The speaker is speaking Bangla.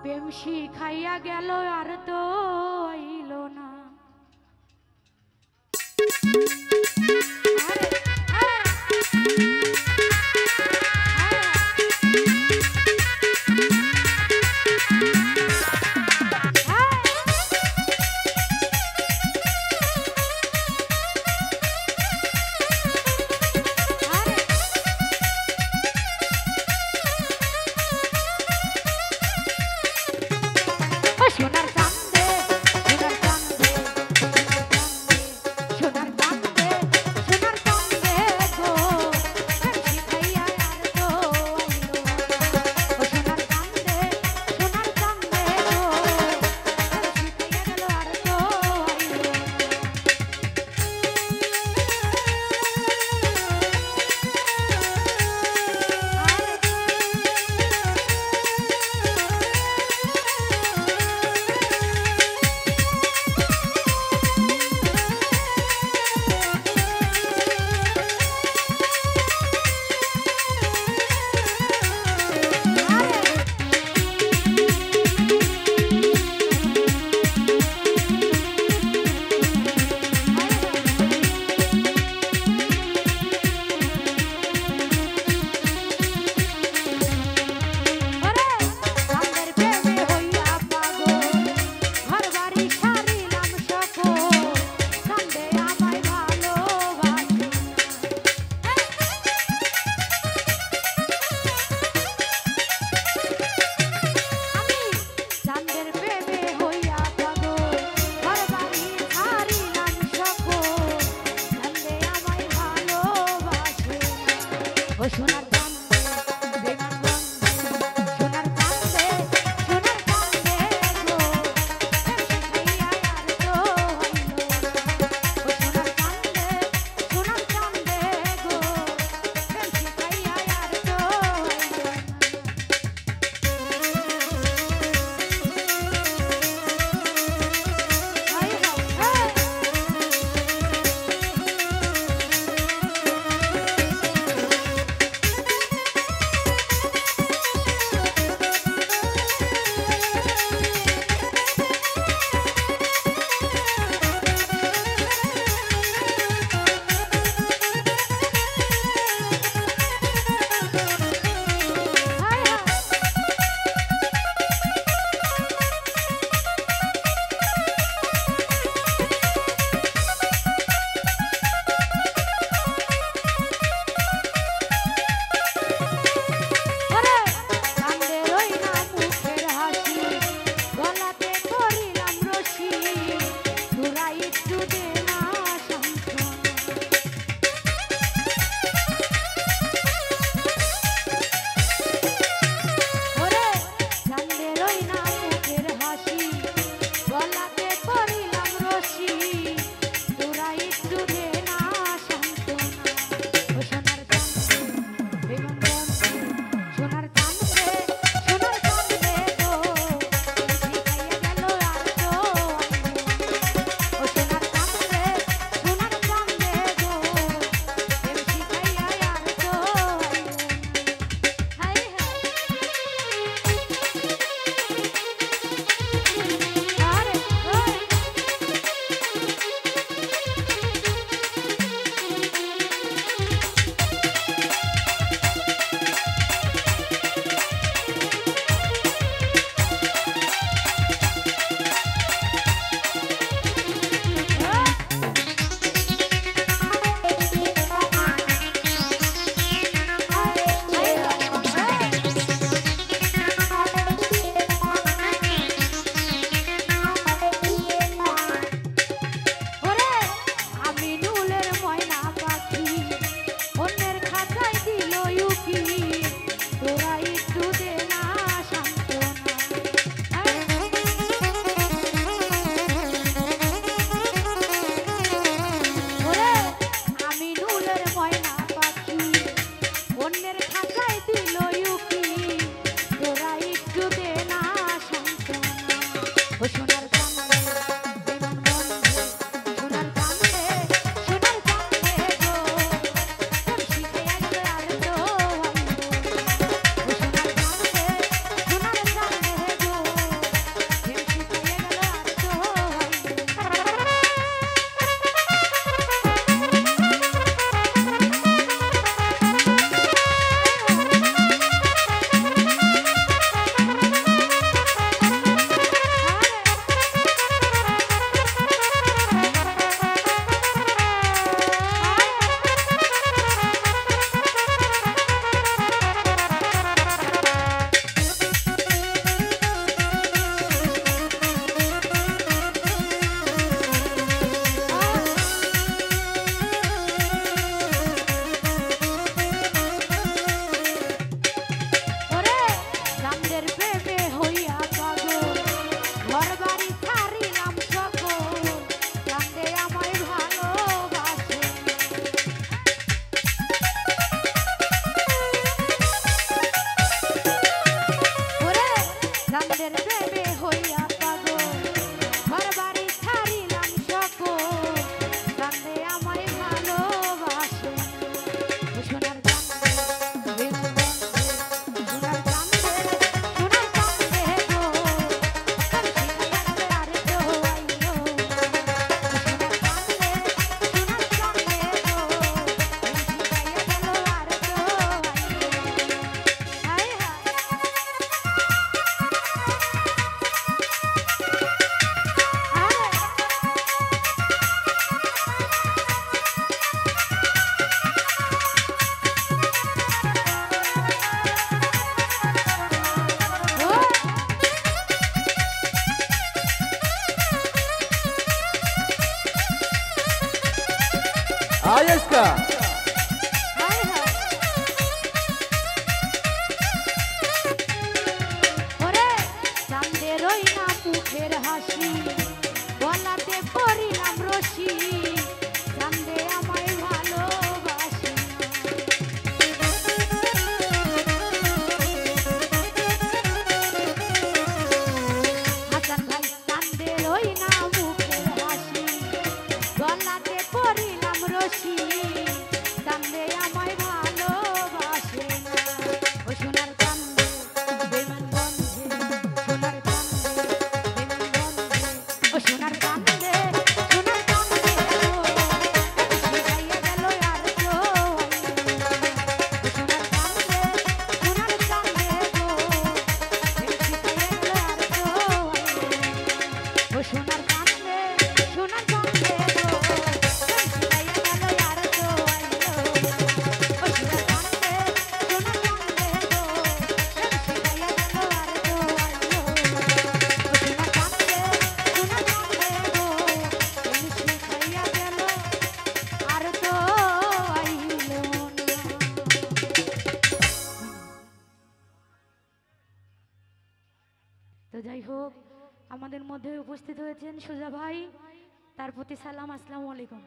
প্রেম শিখাইয়া গেল আর তো আইল না। সোনার চাঁদে সোনার চাঁদে সোনার চাঁদে इसका হায় হায়। ওরে চাঁদের ওই না মুখের হাসি গলাতে পরিলাম রশি চাঁদে আমায় ভালোবাসে হাসান ভাই চাঁদের ওই না মুখের হাসি গলাতে পরিলাম রশি চাঁদে আমায় ভালোবাসে না ও সোনার চাঁদে বেমান গন্ধে সোনার চাঁদে বেমান গন্ধে ও সোনার চাঁদে সোনার চাঁদে শিখাইয়া গেল আর তো ও সোনার চাঁদে সোনার চাঁদে গো শিখাইয়া গেল আর তো ও সোনার চাঁদে সোনার চাঁদে গো শিখাইয়া গেল আর তো ও সোনার চাঁদে সোনার চাঁদে গো শিখাইয়া গেল আর তো ও সোনার চাঁদে সোনার চাঁদে গো শিখাইয়া গেল আর তো আইলো তো যাই হোক আমাদের মধ্যে উপস্থিত হয়েছেন সুজা ভাই তার প্রতি সালাম আসসালামু আলাইকুম।